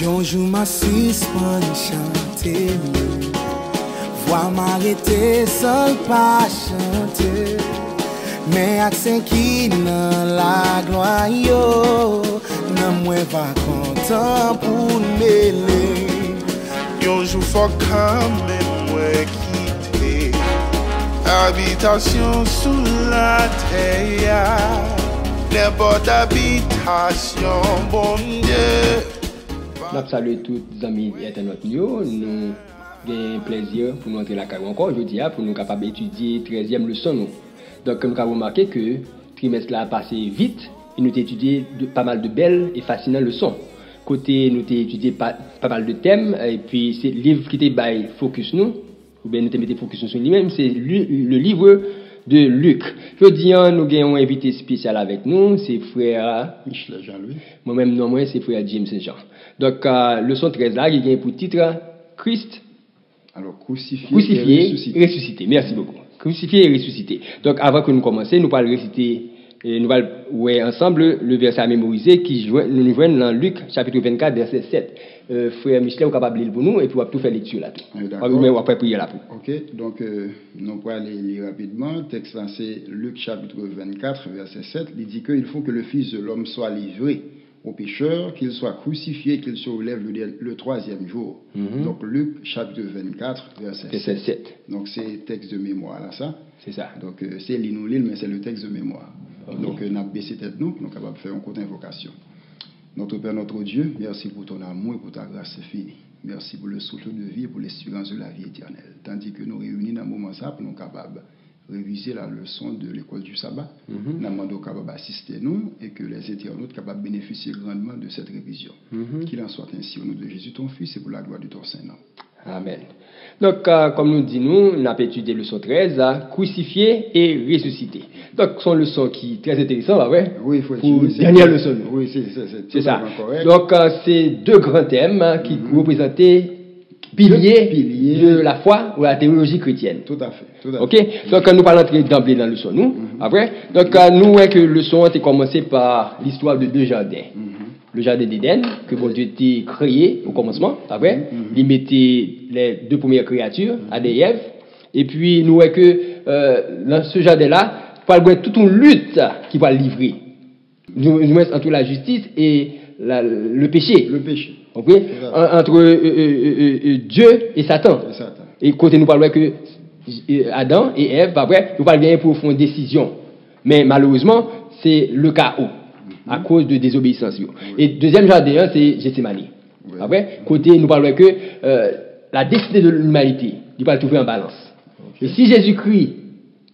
Un jour m'a suspend chanter, voix m'arrêter seul pas chanter, mais accent qui dans la gloire yo, non moi pas content pour mêler. Un jour faut quand même moi quitter habitation sous la terre, n'importe habitation, bon Dieu. Nous saluons tous les amis internautes. Nous avons un plaisir pour nous entrer la carrière encore aujourd'hui pour nous capables d'étudier 13e leçon. Donc, nous avons remarqué que le trimestre a passé vite et nous avons étudié pas mal de belles et fascinantes leçons. Côté, nous avons étudié pas mal de thèmes et puis c'est le livre qui était by Focus nous, ou bien nous avons mis Focus sur lui-même, c'est le livre de Luc. Aujourd'hui, nous avons un invité spécial avec nous, c'est frère Michel Jean-Louis. Moi-même, non, moi, c'est frère James Jean. Donc, leçon 13 là, il y a pour titre Christ. Alors, crucifié et ressuscité. Merci beaucoup. Crucifié et ressuscité. Donc, avant que nous commencions, nous allons réciter, nous allons voir ensemble le verset à mémoriser qui nous joignent dans Luc, chapitre 24, verset 7. Frère Michel, vous capable de lire pour nous et puis on va tout faire lecture là. D'accord. Après prier là. Ok, donc nous allons aller lire rapidement. Le texte là, c'est Luc, chapitre 24, verset 7. Il dit qu'il faut que le Fils de l'homme soit livré aux pécheurs, qu'il soit crucifié, qu'il se relève le troisième jour. Donc Luc, chapitre 24, verset 7. Donc c'est texte de mémoire là, ça. C'est ça. Donc c'est l'inoulil, mais c'est le texte de mémoire. Okay. Donc nous avons baissé tête nous sommes capables de faire une courte invocation. Notre Père, notre Dieu, merci pour ton amour et pour ta grâce infinie. Merci pour le souffle de vie et pour l'espérance de la vie éternelle. Tandis que nous réunis dans un moment ça, pour nous capables de réviser la leçon de l'école du sabbat, nous demandons capables d'assister nous et que les internautes soient capables de bénéficier grandement de cette révision. Qu'il en soit ainsi au nom de Jésus, ton Fils, et pour la gloire de ton Saint-Nom. Amen. Donc, comme nous disons, nous avons étudié leçon 13, crucifié et ressuscité. Donc, c'est une leçon qui est très intéressante, là, ouais. Oui, il faut pour dernière leçon. Oui, c'est ça. Correct. Donc, c'est deux grands thèmes qui représentaient piliers de la foi ou la théologie chrétienne. Tout à fait. Ok? Donc, nous allons entrer d'emblée dans la leçon, nous. Après, donc, nous voyons que la leçon a été commencée par l'histoire de deux jardins. Le jardin d'Éden, que bon Dieu a créé au commencement, après, il mettait les deux premières créatures, Adam et Ève, et puis nous voyons que dans ce jardin-là, il va y avoir toute une lutte qui va livrer. Nous entre la justice et le péché. Le péché. Okay? Entre Dieu et Satan. Et côté nous parlons que Adam et Ève, après, nous parlons pour faire une décision. Mais malheureusement, c'est le chaos. À cause de désobéissance. Et deuxième jardin, c'est Gethsémani. Après, côté, nous parlons que la destinée de l'humanité, il va trouver en balance. Et si Jésus-Christ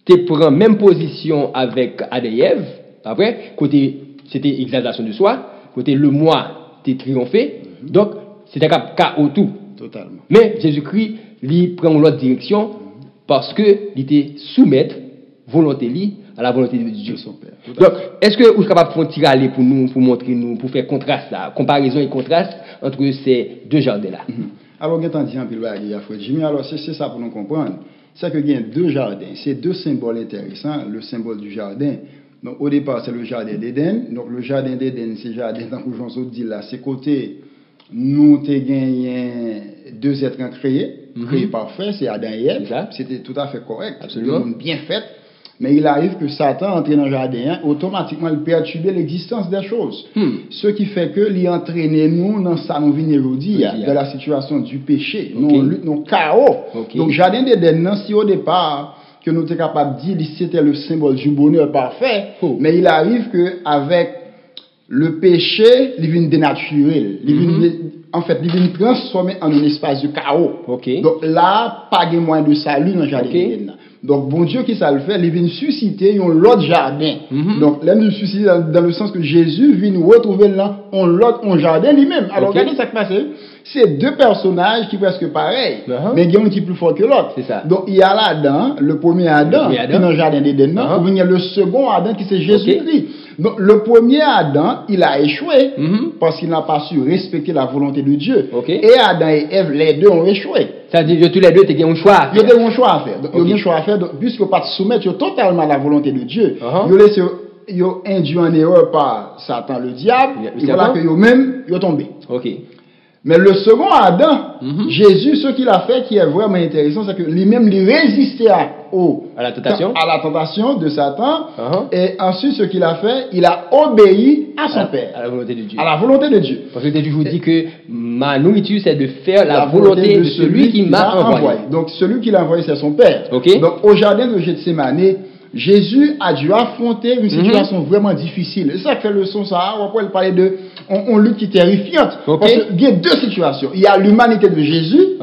te prend même position avec Adam et Ève, après, côté, c'était exaltation de soi, côté le moi, t'es triomphé, donc c'était un chaos tout. Totalement. Mais Jésus-Christ, lui, prend l'autre direction parce que il était soumettre volonté lui à la volonté de Dieu. Son Père. Donc, est-ce que vous êtes capable de faire un tir aller pour nous, pour montrer nous, pour faire contraste là, comparaison et contraste entre ces deux jardins-là? Alors, on a dit un peu Jimmy, alors c'est ça pour nous comprendre. C'est qu'il y a deux jardins. C'est deux symboles intéressants. Le symbole du jardin. Donc, au départ, c'est le jardin d'Éden. Donc, le jardin d'Éden, c'est le jardin, tant que Jean dit là, c'est côté, nous avons gagné deux êtres créés parfaits, c'est Adam et Ève. C'était tout à fait correct. Absolument. Bien fait. Mais il arrive que Satan entre dans le jardin, automatiquement, il perturbe l'existence des choses. Ce qui fait que l'entraîner nous dans ça, nous venons aujourd'hui, dans la situation du péché, nous chaos. Donc, le jardin d'Éden, si au départ, que nous sommes capables de dire que c'était le symbole du bonheur parfait, mais il arrive qu'avec le péché, il vient dénaturer. En fait, il vient transformer en un espace de chaos. Donc là, pas de moyen de salut dans le jardin d'Éden. Donc, bon Dieu qui ça le fait, il vient susciter l'autre jardin. Donc, là, nous susciter dans le sens que Jésus vient nous retrouver là, un jardin lui-même. Alors, regardez ça qui passe. C'est deux personnages qui sont presque pareils, mais il y a un qui est plus fort que l'autre. Donc, il y a là-dedans, le premier Adam, qui est dans le jardin d'Éden, ou il y a le second Adam qui c'est Jésus-Christ. Donc, le premier Adam, il a échoué parce qu'il n'a pas su respecter la volonté de Dieu. Et Adam et Ève, les deux ont échoué. C'est-à-dire que tous les deux, tu as un choix à faire. Ils ont un choix à faire. Donc, ils ont un choix à faire, puisque pas de soumettre totalement à la volonté de Dieu. Ils ont induit en erreur par Satan, le diable. Et voilà que eux-mêmes, ils ont tombé. Mais le second Adam, Jésus, ce qu'il a fait qui est vraiment intéressant, c'est que lui-même, il résistait à la tentation de Satan. Et ensuite, ce qu'il a fait, il a obéi à son Père. À la volonté de Dieu. À la volonté de Dieu. Parce que Dieu vous dit que ma nourriture, c'est de faire la volonté de celui qui m'a envoyé. Donc, celui qui l'a envoyé, c'est son Père. Okay. Donc, au jardin de Gethsémane, Jésus a dû affronter une situation vraiment difficile. C'est ça que fait le son ça. On peut parler de on lutte qui est terrifiante. Parce qu'il y a deux situations. Il y a l'humanité de Jésus,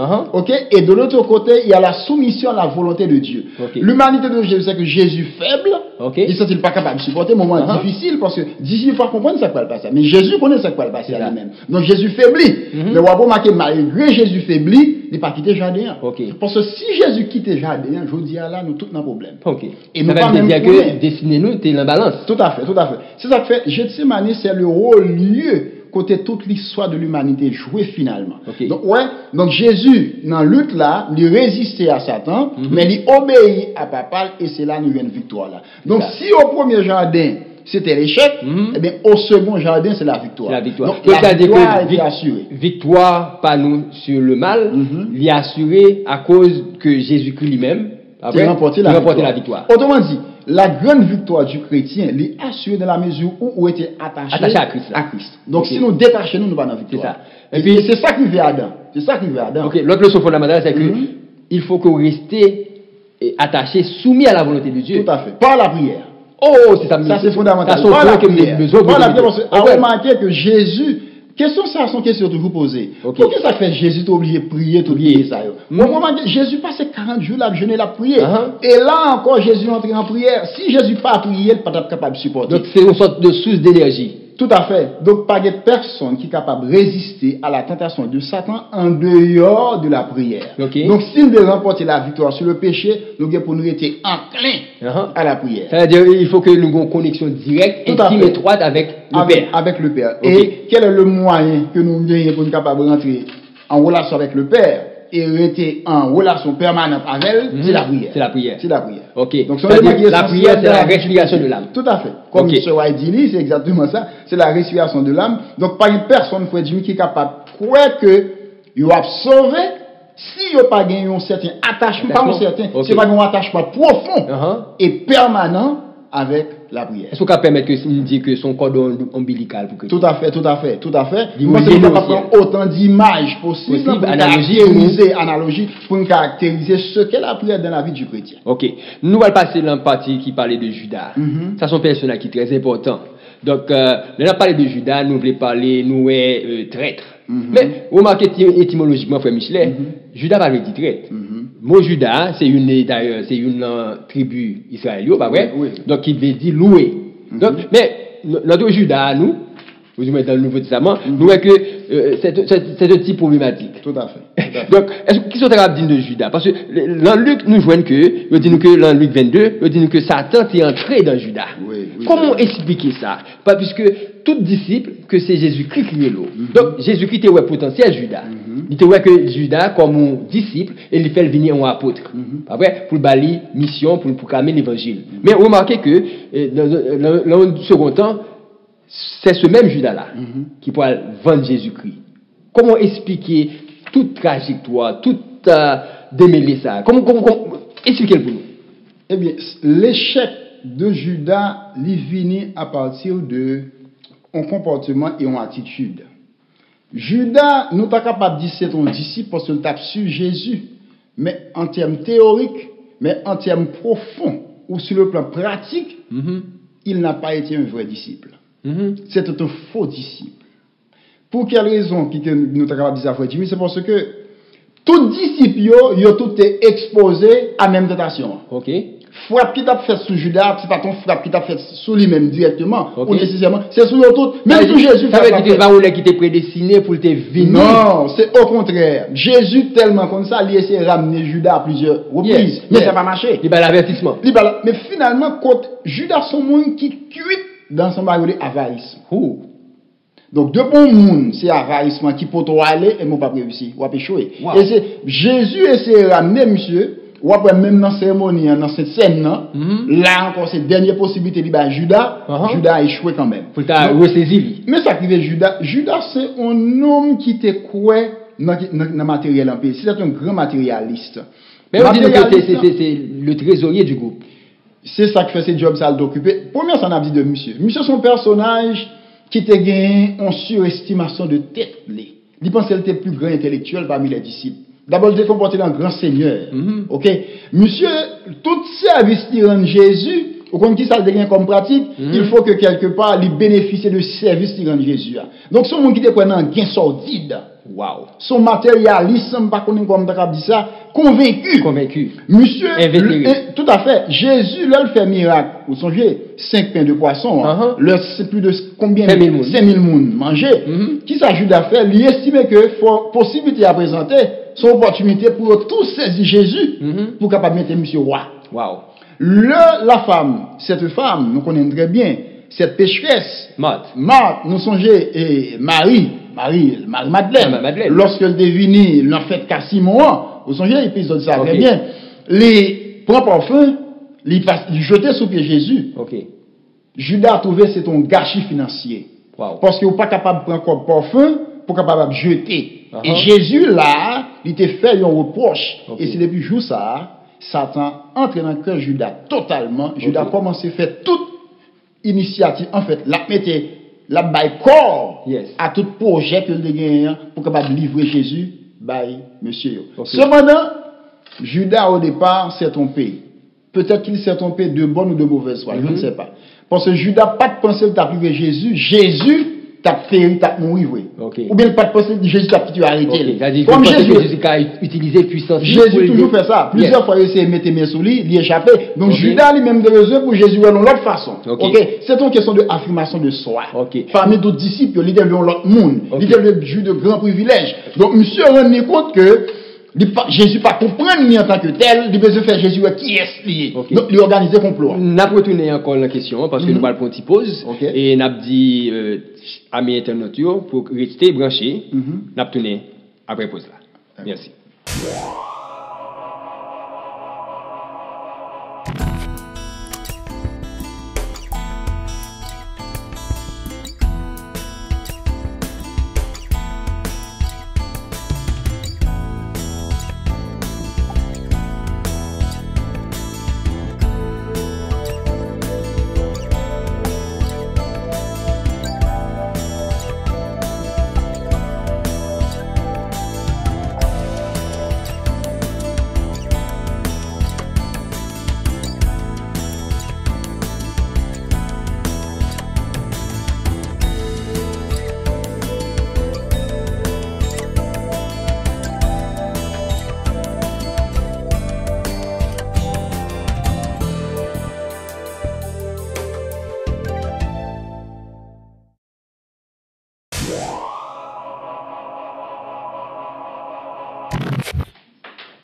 et de l'autre côté, il y a la soumission à la volonté de Dieu. L'humanité de Jésus, c'est que Jésus faible, il ne pas capable de supporter un moment difficile parce que d'ici il faut comprendre ça qui va le passer. Mais Jésus connaît ça qui va le passer à lui-même. Donc Jésus faiblit. Mais on va remarquer, malgré Jésus faiblit, il n'a pas quitté le jardin. Parce que si Jésus quitte le jardin, je vous dis là, nous tous nos problèmes. Et nous pas même dire que destinez-nous, tu es en balance. Tout à fait, tout à fait. C'est ça que fait Gethsémane, c'est le lieu côté toute l'histoire de l'humanité jouée finalement. Donc Jésus, dans la lutte là, il résistait à Satan, mais il obéit à Papa et c'est là nous avons une victoire là. Donc si au premier jardin, c'était l'échec, eh bien au second jardin, c'est la victoire. La victoire. Donc la victoire est assurée. Victoire pas nous sur le mal, il est assuré à cause que Jésus-Christ lui-même a remporté la victoire. Autrement dit, la grande victoire du chrétien est assurée dans la mesure où il était attaché à Christ. Donc si nous détachons, nous pas dans la victoire. C'est ça. Et puis c'est ça qui veut Adam. C'est ça qui veut Adam. OK, l'autre leçon fondamentale c'est que il faut que vous restiez attaché, soumis à la volonté de Dieu. Tout à fait. Par la prière. Oh, c'est ça. Ça c'est fondamental. Par la prière. Par la prière, parce que remarquez que Jésus, question ça, sont questions que vous posez. Pourquoi ça fait Jésus est obligé de prier tout le ça? Jésus passait 40 jours là, jeûner la prière. Et là encore, Jésus entré en prière. Si Jésus pas prié, il n'est pas capable de supporter. Donc c'est une sorte de source d'énergie. Tout à fait. Donc, pas de personne qui est capable de résister à la tentation de Satan en dehors de la prière. Donc, s'il veut remporter la victoire sur le péché, nous devons nous être enclins à la prière. C'est-à-dire qu'il faut que nous ayons une connexion directe, intime, étroite avec le Père. Avec le Père. Et quel est le moyen que nous avons pour être capable de rentrer en relation avec le Père et rester en relation permanente avec elle, c'est la prière. C'est la prière. C'est la prière. Donc, la prière, c'est la respiration de l'âme. Tout à fait. Comme M. White dit, c'est exactement ça. C'est la respiration de l'âme. Donc, pas une personne, qui est capable de croire que il va sauver si il n'y a pas un certain attachement, pas un certain, c'est pas un attachement profond et permanent avec la prière. Est-ce qu'on peut permettre que dit que son cordon ombilical pour que tout à fait. Nous devons prendre autant d'images possibles pour analogie pour caractériser ce qu'est la prière dans la vie du chrétien. OK. Nous allons passer dans la partie qui parlait de Judas. Ça, c'est un personnage qui est très important. Donc, nous allons parler de Judas, nous voulons parler, nous traître. Mais, remarquez étymologiquement, frère Michelet, Judas va dire traître. Mot Judas, c'est une tribu israélienne, pas vrai? Donc, il veut dire louer. Donc, mais, notre Judas, nous, vous mettez dans le Nouveau Testament, nous voyons que c'est un type problématique. Tout à fait. Donc, qui sont capables de dire de Judas? Parce que dans Luc, nous voyons que, il dit nous que dans Luc 22, il dit nous que Satan est entré dans Judas. Comment expliquer ça? Pas puisque tout disciple, que c'est Jésus-Christ qui est l'eau. Donc, Jésus-Christ était potentiel Judas. Il était ouais que Judas, comme un disciple, et il fait venir un apôtre. Après, pour balayer mission, pour proclamer l'évangile. Mais remarquez que, dans le second temps, c'est ce même Judas-là qui pourra vendre Jésus-Christ. Comment expliquer toute trajectoire, toute démêler ça? Comment expliquez-le pour nous? Eh bien, l'échec de Judas, il vient à partir de un comportement et une attitude. Judas, nous pas capable de dire c'est un disciple parce qu'il tape sur Jésus, mais en termes théoriques, mais en termes profonds, ou sur le plan pratique, il n'a pas été un vrai disciple. C'est un faux disciple. Pour quelle raison nous sommes capables de dire ça? C'est parce que tout disciple, il a tout exposé à la même tentation. Frappe qui t'a fait sous Judas, c'est pas ton frappe qui t'a fait sous lui-même directement, ou nécessairement, c'est sous l'autre, même sous Jésus. Ça veut dire que c'est pas où qui t'est prédestiné pour te venir. Non, c'est au contraire. Jésus, tellement comme ça, il a essayé de ramener Judas à plusieurs reprises, mais ça n'a pas marché. Il a l'avertissement. Mais finalement, quand Judas, son monde qui cuit dans son bagage avarisme. Donc, de bon monde, c'est avarisme qui peut aller et mon pas réussi, ou pas échouer. Et c'est Jésus essaie de ramener monsieur ou après même dans la cérémonie, dans cette scène, là encore, c'est dernière possibilité de Judas, Judas a échoué quand même. Pour ta ressaisi. Mais ça qui veut Judas, c'est un homme qui te croit dans le matériel en pays. C'est un grand matérialiste. Mais on dit que c'est le trésorier du groupe. C'est ça qui fait ce job ça d'occuper. Première, ça n'a dit de monsieur. Monsieur, son personnage qui te gagne en surestimation de tête. Il pense qu'elle était plus grand intellectuel parmi les disciples. D'abord, il était comporté un grand seigneur. Ok? Monsieur, tout service qui rend Jésus, au compte qui ça devient comme pratique, il faut que quelque part, il bénéficie de service qui rend Jésus. Donc, ce monde qui était un gain sordide. Wow. Son matérialiste, je ne sais pas comment dit ça, convaincu. Monsieur, tout à fait. Jésus, là, il fait miracle. Vous songez, 5 pains de poisson. C'est plus de combien? 5 000 personnes manger. Qui s'ajoute à faire? Il estime que possibilité à présenter son opportunité pour tout saisir Jésus pour capable mettre monsieur roi. Wow. La femme, cette femme, nous connaissons très bien, cette pécheresse, Marthe, nous songeons, et Marie-Madeleine, lorsqu'elle devine l'en fait qu'à Simon, vous songez l'épisode ça très bien, les prend parfum, les jeter sous pied Jésus. Judas a trouvé c'est un gâchis financier. Parce qu'il n'est pas capable de prendre comme parfum pour capable de jeter. Et Jésus là, il te fait un reproche. Et c'est depuis jour ça, Satan entre dans le cœur de Judas totalement. Judas a commencé à faire toute initiative. En fait, la mettait la bail corps à tout projet que le gagne pour capable livrer Jésus by monsieur. Cependant, Judas au départ s'est trompé. Peut-être qu'il s'est trompé de bonne ou de mauvaise foi, je ne sais pas. Parce que Judas pas de penser d'arriver Jésus. Jésus t'a fait, t'a mourir. Ou bien pas de penser que Jésus t'a fait arrêter. Comme Jésus a utilisé puissance. Jésus toujours fait ça. Plusieurs fois il essaie de mettre mes sous lui, il échappé. Donc Judas lui-même de raison pour Jésus dans l'autre façon. C'est une question de affirmation de soi. Parmi d'autres disciples, il devient l'autre monde. Il devient de grands privilèges. Donc monsieur rend compte que Jésus pas comprendre ni en tant que tel, il besoin faire Jésus qui est lié. Donc il organise complot. N'a retourné encore la question parce que nous parlons de pause et n'a dit à mes internautes pour rester branchés, n'a retourné après pause là. Merci.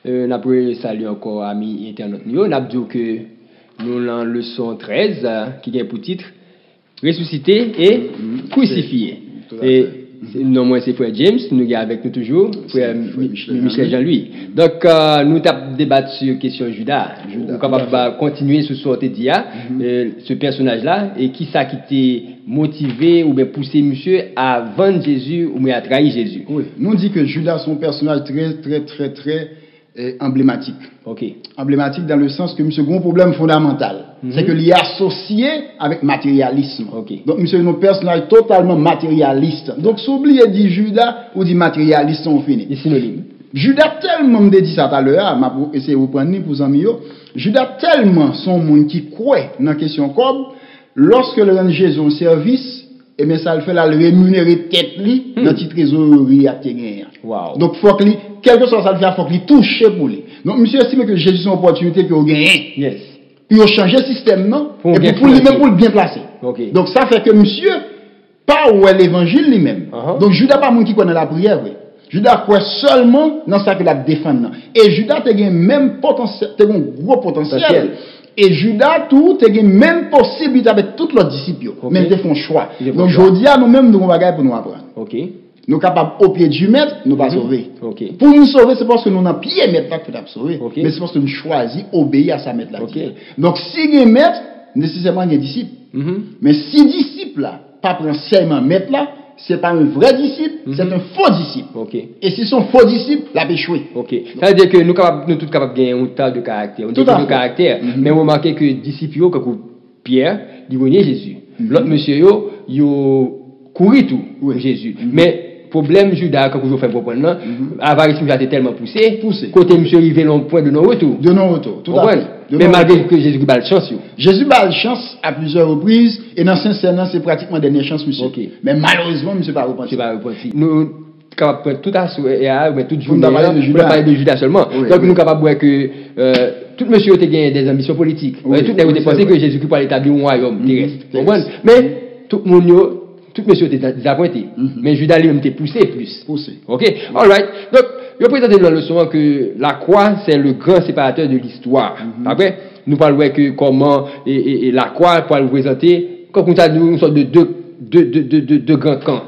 N'a pas salué encore amis internautes. N'a dit que nous avons leçon 13 qui a pour titre ressuscité et crucifié. Et non moi c'est frère James, nous sommes avec nous toujours, frère Michel Jean-Louis. Donc nous avons débattu sur la question Judas. Nous sommes capables de continuer sur ce ce personnage là et qui ça qui t'a motivé ou bien poussé monsieur à vendre Jésus ou bien à trahir Jésus. Oui, nous dit que Judas est un personnage très emblématique. Emblématique dans le sens que monsieur a un problème fondamental. C'est qu'il est associé avec matérialisme. Donc monsieur est un personnage totalement matérialiste. Donc s'oublier dit Judas ou dit matérialiste on finit. C'est synonyme. Judas tellement me dit ça tout à l'heure, m'a essayer de prendre pour amis. Judas tellement son monde qui croit dans la question comme lorsque le rend Jésus en service et bien ça le fait la rémunérer tête li dans petite trésorerie à gagner. Donc faut que quelque chose ça le fait faut qu'il touche pour lui. Donc monsieur estime que Jésus c'est une opportunité pour gagner. Puis il changer le système non et puis pour lui-même pour le bien placer. Donc ça fait que monsieur pas où est l'évangile lui-même. Donc Judas pas monde qui connaît la prière Judas croit seulement dans ça que la défendre. Et Judas a même potentiel, un gros potentiel. Et Judas, tout, a même possibilité avec tous leurs disciples. Même ils font choix. Donc, je dis à nous-mêmes, nous avons bagage pour nous apprendre. Nous capables au pied du maître, nous pas sauver. Okay. Pour nous sauver, c'est parce que nous n'avons pied maître là que nous sauver. Okay. Mais c'est parce que nous choisissons obéir à sa maître là. Okay. Donc si il y a maître, nécessairement il y a disciple. Mais si disciple là, pas prend seulement maître là, c'est pas un vrai disciple, c'est un faux disciple. Okay. Et si son faux disciple, il a échoué. OK. Ça veut dire que nous tous capables de gagner un tas de caractère, de caractère. Mais vous remarquez que disciples comme Pierre, ils voyaient Jésus. L'autre monsieur yo couru tout pour Jésus. Mais problème Judas quand vous faites comprendre avarice a été tellement poussé côté monsieur arrivé à un point de non retour tout à fait. Mais malgré que Jésus a la chance Jésus a la chance à plusieurs reprises et dans sincèrement c'est pratiquement dernière chance monsieur. Okay. Mais malheureusement monsieur pas repenti. Nous capable prendre tout à mais toute journée pour parler de Judas seulement. Donc nous capable voir que tout monsieur a gagné des ambitions politiques. Tout les ont pensé que Jésus pour établir un royaume terrestre. Mais tout le monde tout monsieur était désappointé. Mais Judas lui-même était poussé plus. OK? All right. Donc, il a présenté dans la leçon que la croix, c'est le grand séparateur de l'histoire. Après, nous parlons que comment et la croix, pour le présenter, comme on a une sorte de deux grands camps.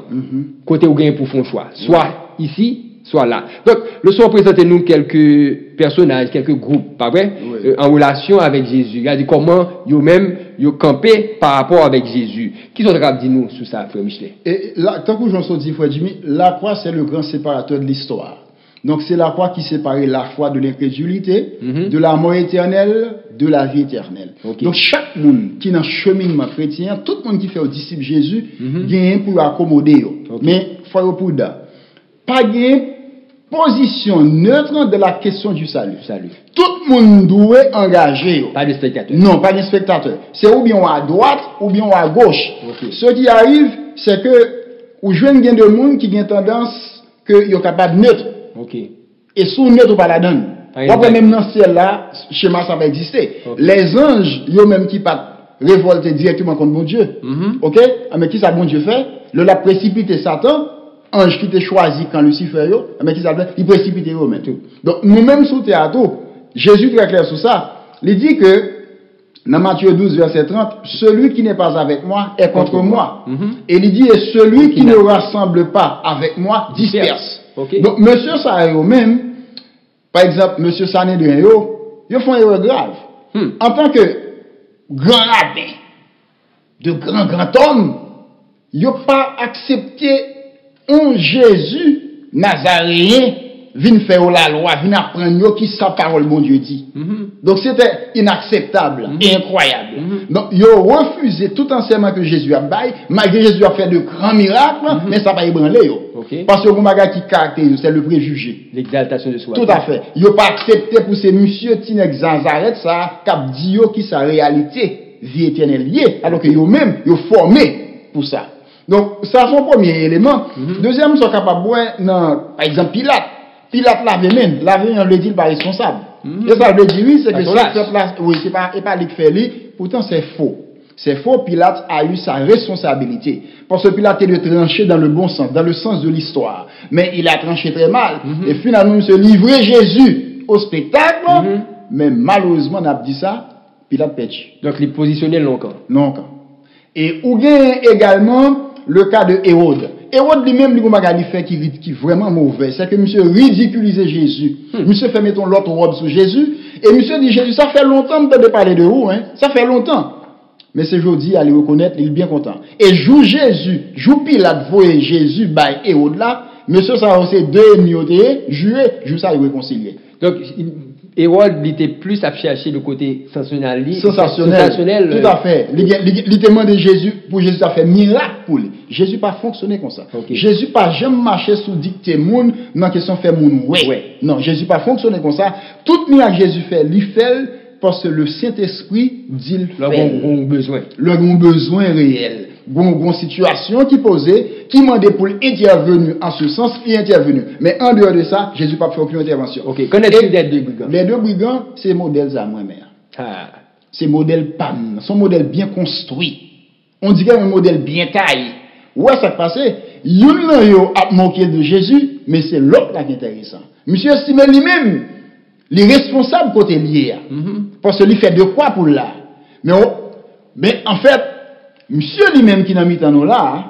Côté où gagne pour font choix. Soit ici, soit là. Donc, le soir présenté nous quelques personnages, quelques groupes, pas vrai, en relation avec Jésus. Il a dit comment eux-mêmes ils campé par rapport avec Jésus. Qui sont capables de dire nous sur ça, frère Michelet? Et là, tant que j'en suis dit, frère Jimmy, la croix c'est le grand séparateur de l'histoire. Donc c'est la croix qui séparait la foi de l'incrédulité, de la mort éternelle, de la vie éternelle. Okay. Donc chaque monde qui est dans le cheminement chrétien, tout le monde qui fait au disciple Jésus, gagne pour l'accommoder. Okay. Mais il faut pour ça. Pas de position neutre de la question du salut. Tout le monde doit engager. Pas de spectateur. Non, pas de spectateur. C'est ou bien à droite ou bien à gauche. Okay. Ce qui arrive, c'est que ou jeune gain de monde qui a tendance que sont capable de neutre. Okay. Et sous neutre pas la donne. Après même dans ce ciel là, schéma ça va exister. Okay. Les anges, yo même qui pas révolter directement contre mon Dieu. OK? Mais qui ça bon Dieu fait? Le la précipiter Satan. Ange qui t'a choisi quand Lucifer mais qui s'appelle il précipite eux-mêmes. Donc nous-mêmes sous théâtre, Jésus très clair sur ça. Il dit que dans Matthieu 12 verset 30, celui qui n'est pas avec moi est contre moi. Et il dit et celui qui ne rassemble pas avec moi disperse. Okay. Donc monsieur ça même par exemple monsieur Sané de ils font une erreur grave. En tant que grand rabbin de grand homme, ils n'ont pas accepté un Jésus nazaréen vient faire la loi, vient apprendre qui sa parole mon Dieu dit. Donc c'était inacceptable et incroyable. Donc ils ont refusé tout enseignement que Jésus a baillé, malgré Jésus a fait de grands miracles, mais ça va ébranler. Parce que le bagage qui caractérise c'est le préjugé. L'exaltation de soi. Tout à fait. Ils n'ont pas accepté pour ces monsieur Tinex Nazareth ça cap dit qui sa réalité vie éternelle liée alors que eux-mêmes ils formé pour ça. Donc, ça, c'est son premier élément. Deuxième, ils sont capables de voir, par exemple, Pilate. Pilate l'avait même, on le dit, pas responsable. Et ça veut dire, oui, c'est que ce peuple-là, oui, c'est pas lui qui fait lui, pourtant c'est faux. C'est faux, Pilate a eu sa responsabilité. Parce que Pilate est de trancher dans le bon sens, dans le sens de l'histoire. Mais il a tranché très mal. Et finalement, il se livrait Jésus au spectacle, mais malheureusement, on a dit ça, Pilate pêche. Donc, il est positionné longtemps. Et ou bien également, le cas de Hérode. Hérode lui-même, lui fait qui est vraiment mauvais. C'est que monsieur ridiculisait Jésus. Monsieur fait mettons l'autre robe sur Jésus. Et monsieur dit Jésus, ça fait longtemps de parler de vous, hein. Ça fait longtemps. Mais ce jour-ci, allez reconnaître, il est bien content. Et joue Jésus, joue Pilate, voyez Jésus, by Hérode là. Monsieur, ça a deux ennemis, joue ça, il réconcilier. Donc, Hérode était plus à chercher le côté sensationnel. Tout à fait. Il demande de Jésus, pour Jésus a fait miracle pour lui. Jésus pas fonctionné comme ça. Okay. Jésus pas jamais marché sous dicté monde dans question faire monde. Non, Jésus pas fonctionné comme ça. Tout miracle Jésus fait, lui fait parce que le Saint-Esprit dit le besoin. Le besoin réel. Une situation qui posait, qui demandait pour intervenir en ce sens, il intervenu. Mais en dehors de ça, Jésus n'a pas fait aucune intervention. Ok, connaissez-vous les deux brigands? Les deux brigands, c'est modèles à moi-même. C'est modèle PAM, son modèle bien construit. On dirait un modèle bien taillé. Ouais, ça passe. Y'en a moqué de Jésus, mais c'est l'autre qui est intéressant. Monsieur estime lui-même, les responsables côté lié. Parce que lui fait de quoi pour là. Mais en fait, monsieur lui-même qui n'a mis en là,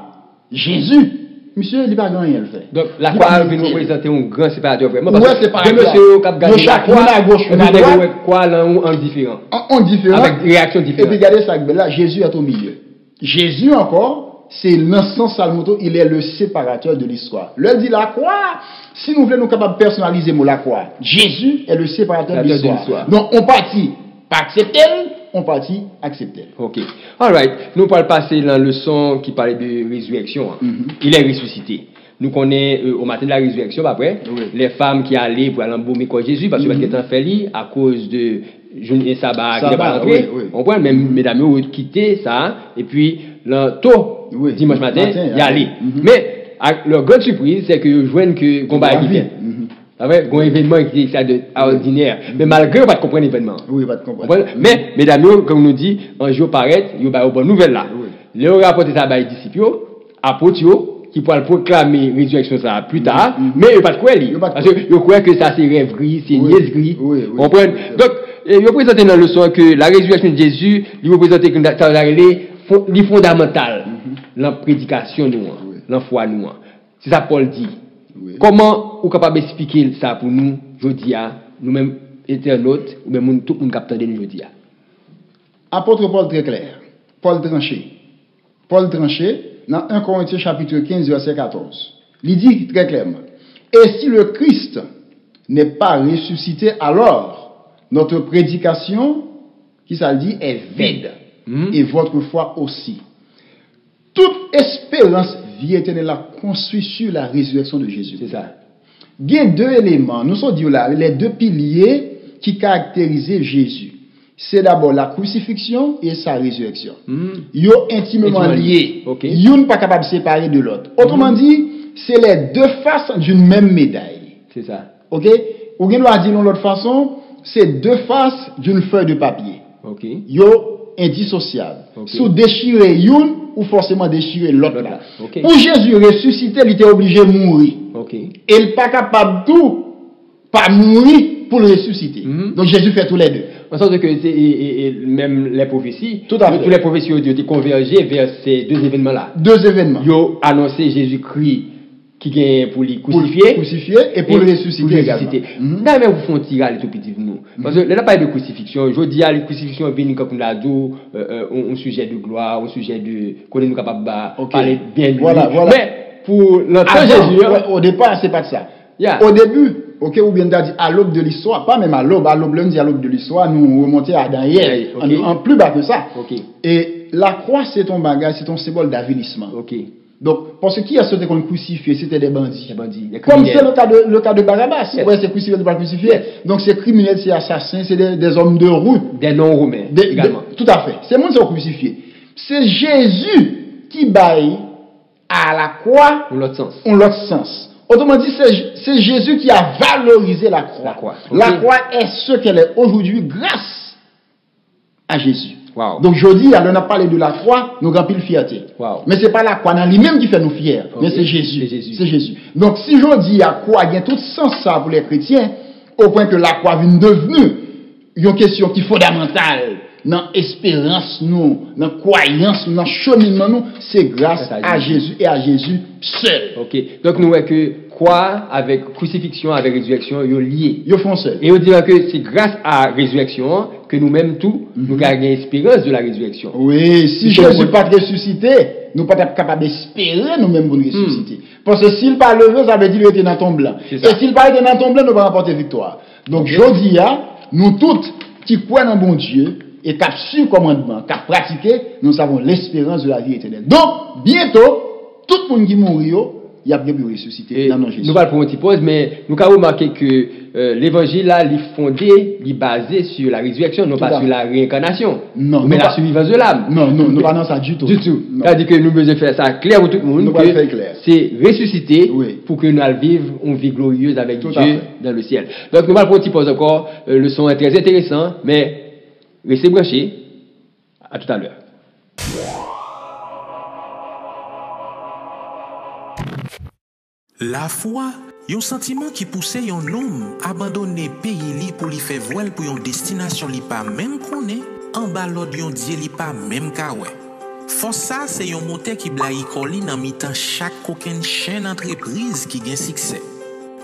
Jésus, monsieur, il n'a pas gagné, il fait. Donc, la croix vient nous représenter un grand séparateur vraiment. Ouais, séparateur. Monsieur, qui a gagné la croix, à gauche, à droite. Quoi, là, en différent. En différent. Avec réaction différente. Et puis, regardez ça, là, Jésus est au milieu. Jésus, encore, c'est l'instant Salmoto, il est le séparateur de l'histoire. L'heure dit la croix, si nous voulons nous capables de personnaliser la croix, Jésus est le séparateur de l'histoire. Donc, on partit pas accepter, on partit accepter. Ok. All right. Nous parlons passer dans la leçon qui parlait de résurrection. Il est ressuscité. Nous connaissons au matin de la résurrection, après, les femmes qui allaient pour aller embaumer quoi Jésus, parce que parce qu'ils étaient fait à cause de journée sabbat, qui n'est pas rentré. On voit même mesdames ont quitté ça, et puis tôt, dimanche matin, y aller. Mais leur grande surprise, c'est que je vois que combat est quitté. Un événement qui est extraordinaire. Mais malgré, on va comprendre l'événement. Oui, on va comprendre. Mais, mesdames, comme nous dit, un jour paraît, il y a une bonne nouvelle là. Les ont rapporté ça à les disciples, apôtres, qui pourraient proclamer la résurrection ça plus tard, mais ils ne pas de quoi. Parce que ils croient que ça c'est rêverie, c'est niaiserie. Donc, ils représentent dans le leçon que la résurrection de Jésus, il représente les fondamentales, la prédication, la foi. C'est ça Paul dit. Comment vous êtes capable d'expliquer ça pour nous, aujourd'hui, nous-mêmes, internautes, ou même tout le monde capte de nous aujourd'hui? Apôtre Paul très clair. Paul tranché. Dans 1 Corinthiens chapitre 15, verset 14. Il dit très clairement. Et si le Christ n'est pas ressuscité, alors notre prédication, qui ça dit, est vide. Et votre foi aussi. Toute espérance vie éternelle construite sur la résurrection de Jésus. C'est ça. Il y a deux éléments, nous sommes dit là, les deux piliers qui caractérisaient Jésus. C'est d'abord la crucifixion et sa résurrection. Ils sont intimement liés. Ils ne sont pas capables de séparer de l'autre. Autrement dit, c'est les deux faces d'une même médaille. C'est ça. Ok? Ou bien on va dire de l'autre façon, c'est deux faces d'une feuille de papier. Ok. Ils sont indissociables. Si vous déchirez une, ou forcément déchirer l'autre là. Pour Jésus ressusciter, il était obligé de mourir. Et il n'est pas capable de tout, pas mourir pour le ressusciter. Donc Jésus fait tous les deux. En sorte que même les prophéties, toutes les prophéties ont été convergées vers ces deux événements-là. Deux événements. Ils ont annoncé Jésus-Christ qui vient pour les crucifier et pour le ressusciter également. Là, mais vous font tirer tout petit de nous. Parce que là, pas de crucifixion. Je dis à la crucifixion, venir comme on l'a dit, un sujet de gloire, un sujet de qu'on est capable de parler bien de lui. Voilà. Mais pour notre Jésus. Au départ, c'est pas de ça. Au début, ou bien dit à l'aube de l'histoire, pas même à l'aube, l'homme dit à l'aube de l'histoire, nous remonter à Adam hier, en plus bas que ça. Et la croix, c'est ton bagage, c'est ton symbole d'avilissement. Donc, parce que qui a sauté qu'on crucifié, c'était des bandits. Comme c'est le cas de Barabbas. C'est crucifié, pas crucifié. Donc, c'est criminel, c'est assassin, c'est des hommes de rue. Des non-romains également. Tout à fait. C'est monde qui sont crucifiés. C'est Jésus qui baille à la croix en l'autre sens. Autrement dit, c'est Jésus qui a valorisé la croix. La croix est ce qu'elle est aujourd'hui grâce à Jésus. Donc aujourd'hui, on a parlé de la croix, nous avons pile fierté. Mais ce n'est pas la croix dans lui-même qui fait nous fiers, mais c'est Jésus. C'est Jésus. Donc si je dis la croix, il y a tout sens ça pour les chrétiens, au point que la croix vient devenue une question qui est fondamentale dans l'espérance, dans la croyance, dans le cheminement, c'est grâce à Jésus et à Jésus seul. Donc nous voyons que croix avec crucifixion, avec résurrection, ils sont liés. Ils font seul. Et on dirait que c'est grâce à la résurrection que nous-mêmes tous, nous gagnons l'espérance de la résurrection. Oui, si Jésus n'est pas ressuscité, nous ne sommes pas capables d'espérer nous-mêmes pour nous ressusciter. Parce que s'il n'est pas levé, ça veut dire qu'il était dans ton blanc. Et s'il n'est pas été dans ton blanc, nous ne pouvons pas remporter victoire. Donc, je dis, nous tous qui croyons en bon Dieu, et qui sur commandement, qui pratiqué, nous avons l'espérance de la vie éternelle. Donc, bientôt, tout le monde qui mourit, il y a bien pu ressusciter dans nos Jésus. Nous parlons pour une petite pause, mais nous avons remarqué que l'évangile là, il est fondé, il est basé sur la résurrection, non pas sur la réincarnation. Non, mais la survivance de l'âme. Non, nous pas dans ça du tout. Du tout. C'est-à-dire que nous devons faire ça clair pour tout le monde. C'est ressusciter pour que nous vivions une vie glorieuse avec Dieu dans le ciel. Donc nous parlons pour une petite pause encore. Le son est très intéressant, mais restez branchés. À tout à l'heure. La foi, un sentiment qui pousse un homme abandonner pays pour lui faire voile pour une destination li pas même connaît, en bas l'autre yon Dieu li pas même ka ouais. Force ça, c'est un moteur qui blaye colline en mitant chaque coquin chaîne d'entreprise qui gagne succès.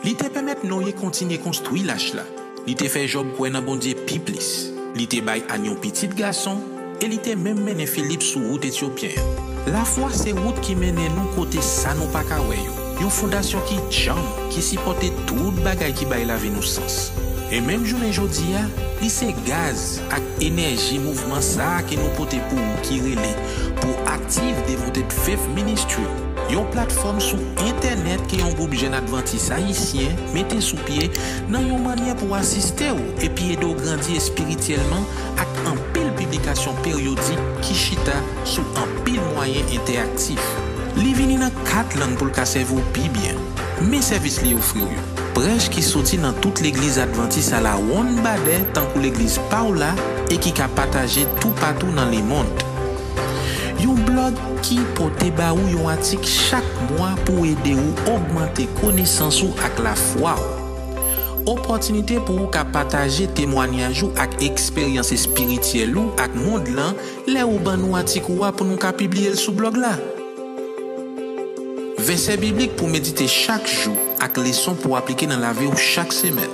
Li te permet nous de continuer construire l'âge là. Li te fait job pour un bon Dieu piplis. Li te bay à un petit garçon et li te même mené Philippe sur route éthiopienne. La foi c'est route qui mène nous côté ça nous pas kawé. Une fondation qui jam, qui supporte toute bagaille qui bay la vie nous sens. Et même journée jodi a, li c'est gaz ak énergie mouvement ça qui nous porte pour qui relé pour active développer Faith Ministry. Une plateforme sur internet qui est un groupe jeune adventiste haïtien mettez sous pied dans une manière pour assister ou et puis aider grandir spirituellement avec un pile publication périodique qui chita sous un pile moyen interactif. Li vini dans 4 langues pour le casser vous pi bien. Mes services li offrir prêche qui sorti dans toute l'église adventiste à la Wonbade tant que l'église Paula et qui a partagé tout partout dans le monde. Un blog qui porte ba ou un article chaque mois pour aider ou augmenter connaissance ou avec la foi. Opportunité pour ou partager témoignage ou avec expérience spirituelle ou avec monde là, les ou ban ou article ou pour nous publier sur blog là. Verset biblique pour méditer chaque jour avec leçon pour appliquer dans la vie ou chaque semaine.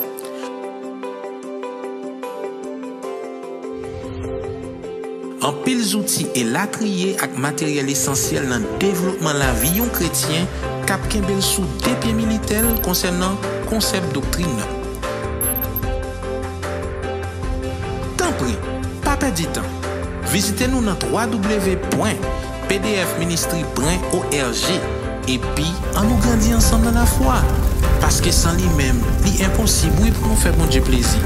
En pile outils et la trier avec matériel essentiel dans le développement de la vie chrétien cap kembel sous des pieds militaires concernant concept doctrine. Tant pis, pas perdre du temps. Visitez-nous dans www.pdfministry.org et puis on nous grandit ensemble dans la foi parce que sans lui-même, il est impossible pour nous faire bon Dieu plaisir.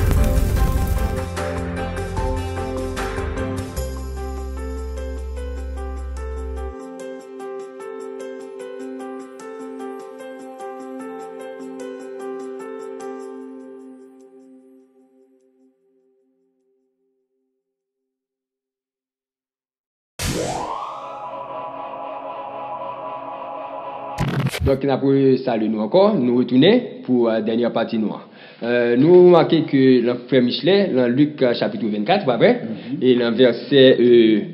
Donc, nous avons salué nous encore, nous retournons pour la dernière partie noire. Nous remarquons que le frère Michelet, dans Luc chapitre 24, pas vrai? Et dans verset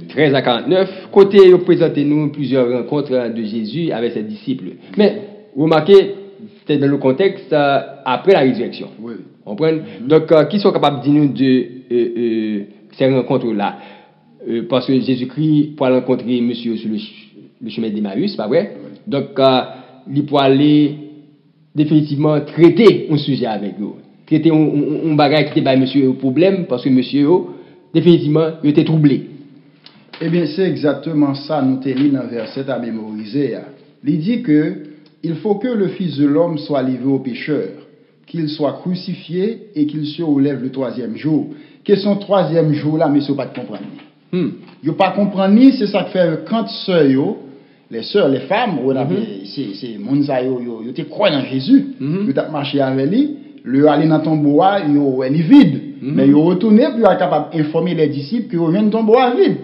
13 à 49, côté, il présente nous plusieurs rencontres de Jésus avec ses disciples. Mais, remarquez, c'était dans le contexte après la résurrection. Oui. On prend, donc, qui sont capables de dire nous de ces rencontres-là? Parce que Jésus-Christ, pour rencontrer monsieur sur le chemin d'Emmaüs, pas vrai? Oui. Donc, il peut aller définitivement traiter un sujet avec eux. Traiter un bagage qui était monsieur au problème parce que monsieur, définitivement, il était troublé. Eh bien, c'est exactement ça, nous tenons dans le verset à mémoriser. Il dit que il faut que le Fils de l'homme soit livré aux pécheurs, qu'il soit crucifié et qu'il se relève le 3e jour. Qu'est-ce que son 3e jour là, mais ils ne pas comprendre. Ils ne pas comprendre, c'est ça que fait quand les sœurs, les femmes, c'est mon ils te croient dans Jésus, ils ont marché avec lui, ils aller dans ton bois, ils est vide, mais ils retourné puis ils sont capables d'informer les disciples qu'ils reviennent dans ton bois vide.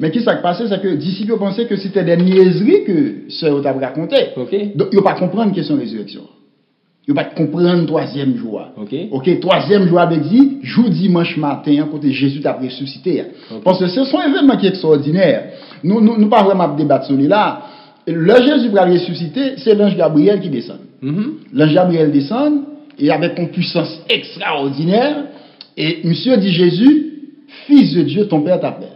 Mais qui s'est passé, c'est que les disciples pensaient que c'était des niaiseries que sœurs ont raconté. Donc ils ne pas comprendre question de résurrection. Ils ne pas comprendre le 3e jour. 3e jour avait dit, jour dimanche matin, côté Jésus t'a ressuscité. Parce que ce sont des événements qui sont extraordinaires. Nous pas vraiment débattre sur là. Le Jésus va ressusciter, c'est l'ange Gabriel qui descend. L'ange Gabriel descend, et avec une puissance extraordinaire, et monsieur dit Jésus, Fils de Dieu, ton Père t'appelle.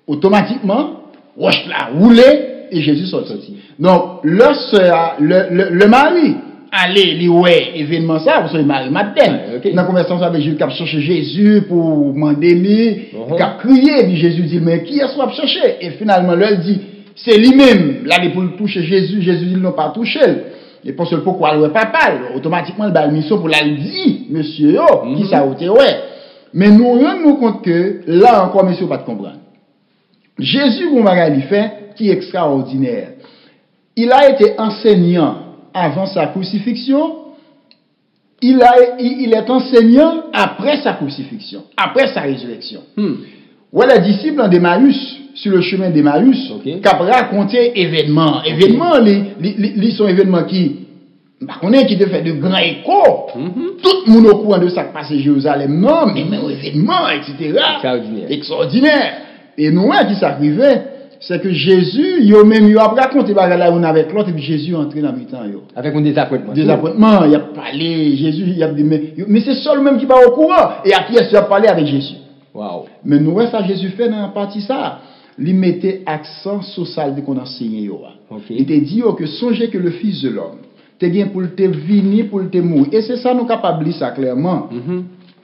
Automatiquement, roche là, roulé, et Jésus sorti. Donc, le mari, allez, li ouais, événement ça, vous savez, Marie Madeleine. Dans la conversation avec Jésus, qui a cherché Jésus pour demander lui, qui a crié, puis Jésus dit, mais qui est-ce qu'on a cherché? Et finalement, l'heure dit, c'est lui-même, là, pour le toucher Jésus, Jésus dit, ils n'ont pas touché. Et pour ce pourquoi le papa, automatiquement, il a une mission pour la dire, monsieur, qui ça a été, ouais. Mais nous rendons compte que, là encore, monsieur, pas de comprendre. Jésus, mon bagage, il fait, qui est extraordinaire. Il a été enseignant avant sa crucifixion, il est enseignant après sa crucifixion, après sa résurrection. Ouais, les disciples d'Emmaüs, sur le chemin d'Emmaüs, qui a raconté événements. Événements, ils sont événements qui te fait de grands échos. Tout le monde au courant de ça qui passe à Jérusalem, non, mais événements, etc. Extraordinaire. Et nous, qui s'arrivait, c'est que Jésus, yo même yo a raconté bagarre là avec l'autre et puis Jésus entré dans mi-temps yo. Avec un désappointement. Désappointement, il a parlé, Jésus, il a dit mais c'est seul même qui va au courant et à qui est-ce qu'il a parlé avec Jésus. Wow. Mais nous ça Jésus fait dans la partie ça. Il mettait accent sur ça qu'on enseigne yo. Okay. Il te dit que songez que le fils de l'homme te bien pour te venir pour te mourir et c'est ça nous capable de lire ça clairement.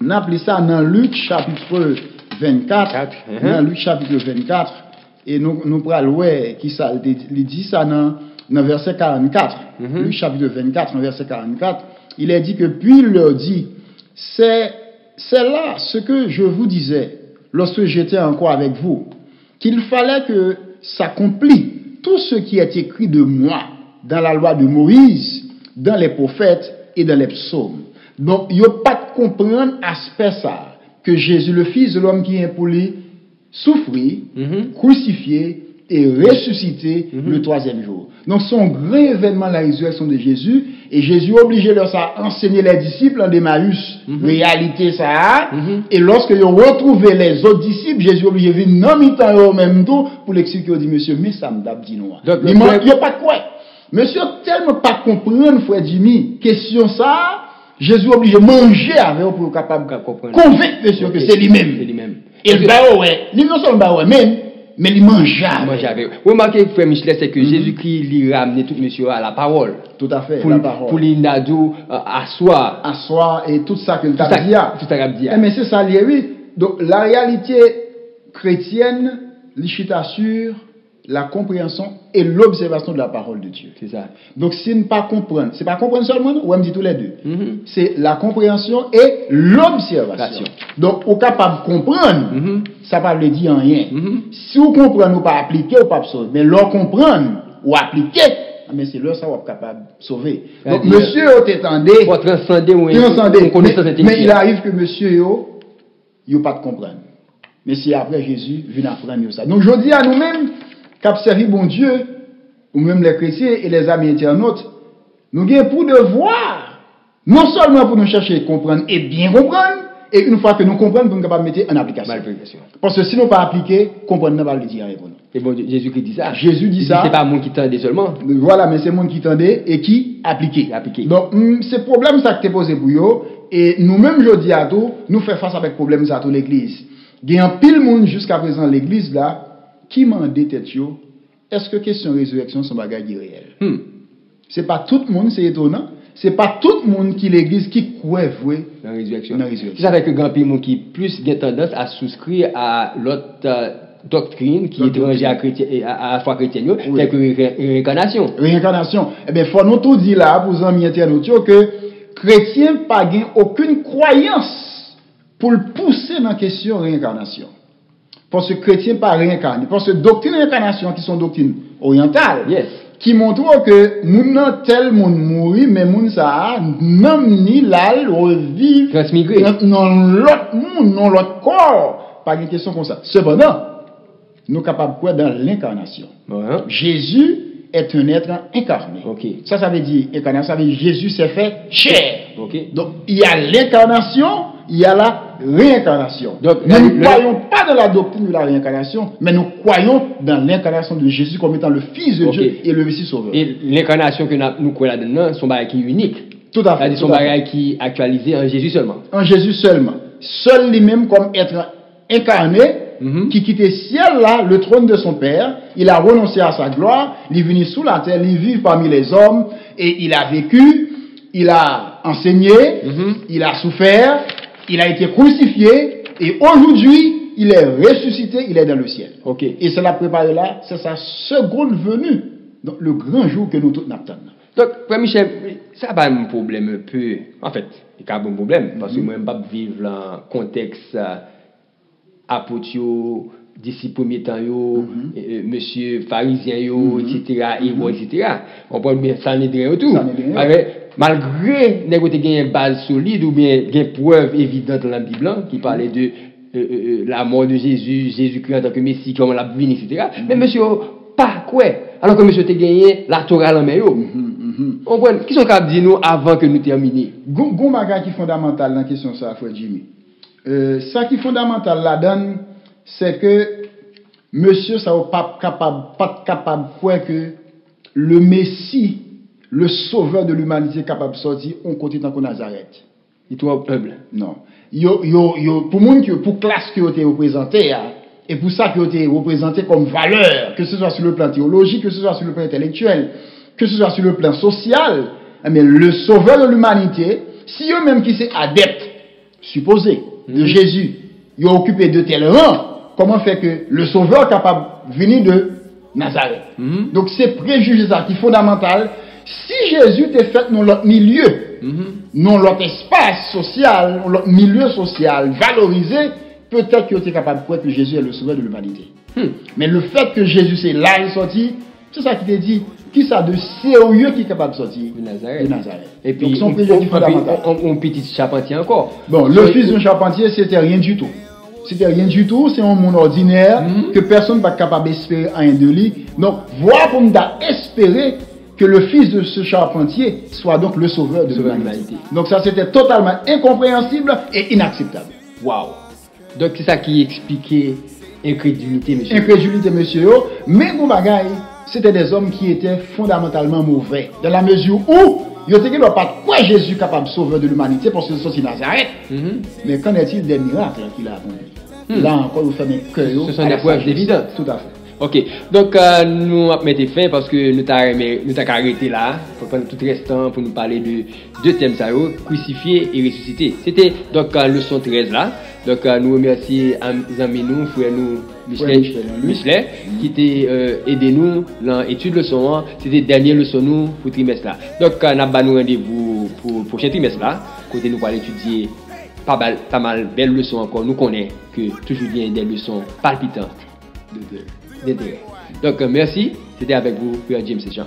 On appelle ça dans Luc chapitre 24. Dans Luc chapitre 24 et nous prenons ouais qui ça il dit ça dans verset 44. Luc chapitre 24 dans verset 44, il est dit que puis il leur dit c'est là ce que je vous disais lorsque j'étais encore avec vous, qu'il fallait que s'accomplisse tout ce qui est écrit de moi dans la loi de Moïse, dans les prophètes et dans les psaumes. Donc, il n'y a pas de comprendre aspect ça, que Jésus, le Fils de l'homme qui est pour lui, souffrir, crucifié et ressuscité le troisième jour. Donc, son grand événement, la résurrection de Jésus, et Jésus obligé leur ça enseigner les disciples en d'Emmaüs, réalité ça, et lorsque ils ont retrouvé les autres disciples, Jésus obligé de venir dans mi-temps au même temps pour l'expliquer, il dit, monsieur, mais ça me dit non. Il n'y a pas de quoi. Monsieur, tellement pas comprendre, frère Jimmy, question ça, Jésus obligé de manger avec eux pour capable convaincre monsieur que c'est lui-même. Et le bah ouais, lui non seulement bah ouais même, mais il mange avec. Vous remarquez, frère Michelet, c'est que Jésus-Christ lui ramenait tout monsieur à la parole. Tout à fait, pour, la parole. Pour l'inadou asseoir. Asseoir et tout ça que le t'a dit. Tout ça qu'il dit. Mais c'est ça, oui. Donc la réalité chrétienne, l'ishita sur la compréhension et l'observation de la parole de Dieu. C'est ça. Donc, si ne pas comprendre, c'est pas comprendre seulement, ou me dit tous les deux. C'est la compréhension et l'observation. Donc, au capable de comprendre, ça ne veut pas dire rien. Si vous comprenez, vous pas appliquer, vous pas sauver. Mais l'on comprendre ou appliquer, mais c'est là ça vous capable de sauver. Donc, monsieur, vous t'étendez. Pour transcender ou mais il arrive que monsieur, vous pas de comprendre. Mais si après Jésus vient apprendre ça. Donc, je dis à nous-mêmes, cap servi bon Dieu, ou même les chrétiens et les amis internautes, nous avons pour devoir, non seulement pour nous chercher à comprendre et bien comprendre, et une fois que nous comprenons, nous sommes capables de mettre en application. Parce que si nous ne pas appliquer, comprendre ne va le dire. Et bon, Jésus qui dit ça. Jésus dit ça. C'est pas monde qui tendait seulement. Voilà, mais c'est monde qui tendait et qui appliquait. Donc, c'est problème ça que tu posé pour eux, et nous-mêmes, je dis à tout, nous faisons face avec problème ça à toute l'église. Il y a un pile monde jusqu'à présent l'église là, qui m'a dit est-ce que question résurrection sont bagages réels? C'est pas tout le monde, c'est étonnant. C'est pas tout le monde qui l'église qui croit vrai dans la résurrection. Ça fait que grand pile monde qui plus a tendance à souscrire à l'autre doctrine qui est étrangère à la foi chrétienne, c'est que réincarnation. Réincarnation. Eh bien, faut nous tout dire là pour les amis internautes que chrétien pas gain aucune croyance pour le pousser dans la question réincarnation. Parce que chrétien pas réincarné. Parce que doctrine réincarnation qui sont doctrines orientales, qui montrent que moun tel moun mouri, mais moun ça même ni l'al revivre transmigré dans l'autre monde, dans l'autre corps. Pas une question comme ça. Cependant, nous sommes capables de croire dans l'incarnation. Jésus est un être incarné. Ça veut dire incarnation, ça veut dire Jésus s'est fait chair. Donc il y a l'incarnation, il y a la réincarnation. Donc, nous ne croyons pas dans la doctrine de la réincarnation, mais nous croyons dans l'incarnation de Jésus comme étant le Fils de Dieu et le Messie sauveur. Et l'incarnation que nous croyons là-dedans, son bagage qui est unique. Tout à fait. C'est-à-dire son bagage qui est actualisé en Jésus seulement. En Jésus seulement. Seul lui-même comme être incarné, qui quittait le ciel là, le trône de son Père, il a renoncé à sa gloire, il est venu sous la terre, il vit parmi les hommes, et il a vécu, il a enseigné, il a souffert, il a été crucifié, et aujourd'hui, il est ressuscité, il est dans le ciel. Et cela préparé là, c'est sa seconde venue, donc le grand jour que nous tous attendons. Donc, Frère Michel, ça n'a pas un problème un peu. En fait, il y a un bon problème, parce que moi, je ne peux pas vivre dans le contexte apôtre, d'ici premier temps, monsieur pharisien, etc., etc. On peut bien ça n'est rien tout. Malgré une base solide ou bien une preuve évidente dans la Bible qui parlait de la mort de Jésus, Jésus-Christ en tant que Messie, comment l'a venu, etc. Mais monsieur, pas quoi. Alors que monsieur t'a gagné la Torah en main. Qui sont capables de dire nous avant que nous terminions? Gon bagage qui est fondamental dans la question ça, frère Jimmy. Ça qui est fondamental là-dedans, c'est que monsieur, ça n'est pas capable de croire que le Messie, le sauveur de l'humanité, est capable de sortir on côté dans Nazareth. Il est trop humble. Non. Pour classe qui a été représentée, et pour ça qui a été représenté comme valeur, que ce soit sur le plan théologique, que ce soit sur le plan intellectuel, que ce soit sur le plan social, mais le sauveur de l'humanité, si eux-mêmes qui sont adeptes, supposés, de Jésus, ils ont occupé de tels rangs, comment faire que le sauveur est capable de venir de Nazareth? Donc c'est préjugé ça qui est fondamental. Si Jésus était fait dans l'autre milieu, dans l'autre espace social, dans l'autre milieu social valorisé, peut-être qu'il était capable de croire que Jésus est le sauveur de l'humanité. Mais le fait que Jésus c'est là, il est sorti, c'est ça qui te dit, qui ça de sérieux qui est capable de sortir de Nazareth. Et puis, donc, on petit charpentier encore. Bon, le fils d'un charpentier, c'était rien du tout. C'était rien du tout, c'est un monde ordinaire que personne n'est pas capable d'espérer rien de lui. Donc, voilà comme espérer que le fils de ce charpentier soit donc le sauveur de l'humanité. Donc ça, c'était totalement incompréhensible et inacceptable. Waouh! Donc c'est ça qui expliquait incrédulité, monsieur. Incrédulité, monsieur. Mais mon bagaille, c'était des hommes qui étaient fondamentalement mauvais. Dans la mesure où, ils n'ont pas quoi Jésus capable de sauver de l'humanité parce que c'est sorti Nazareth. Mais qu'en est-il des miracles qu'il a accomplis? Là encore, vous faites un cœur. Ce sont des preuves évidentes. Tout à fait. Ok, donc nous avons mis fin parce que nous avons arrêté là pour prendre tout restant pour nous parler de deux thèmes crucifié et ressuscité. C'était donc leçon 13 là. Donc nous remercions les amis nous, frères nous, Michelet, qui t'a aidé nous dans l'étude de leçon. C'était la dernière leçon nous pour le trimestre là. Donc nous avons rendez-vous pour le prochain trimestre là, côté nous allons étudier pas mal belles leçons encore. Nous connaissons que toujours bien des leçons palpitantes d'intérêt. Donc merci, c'était avec vous, Frère James Jean.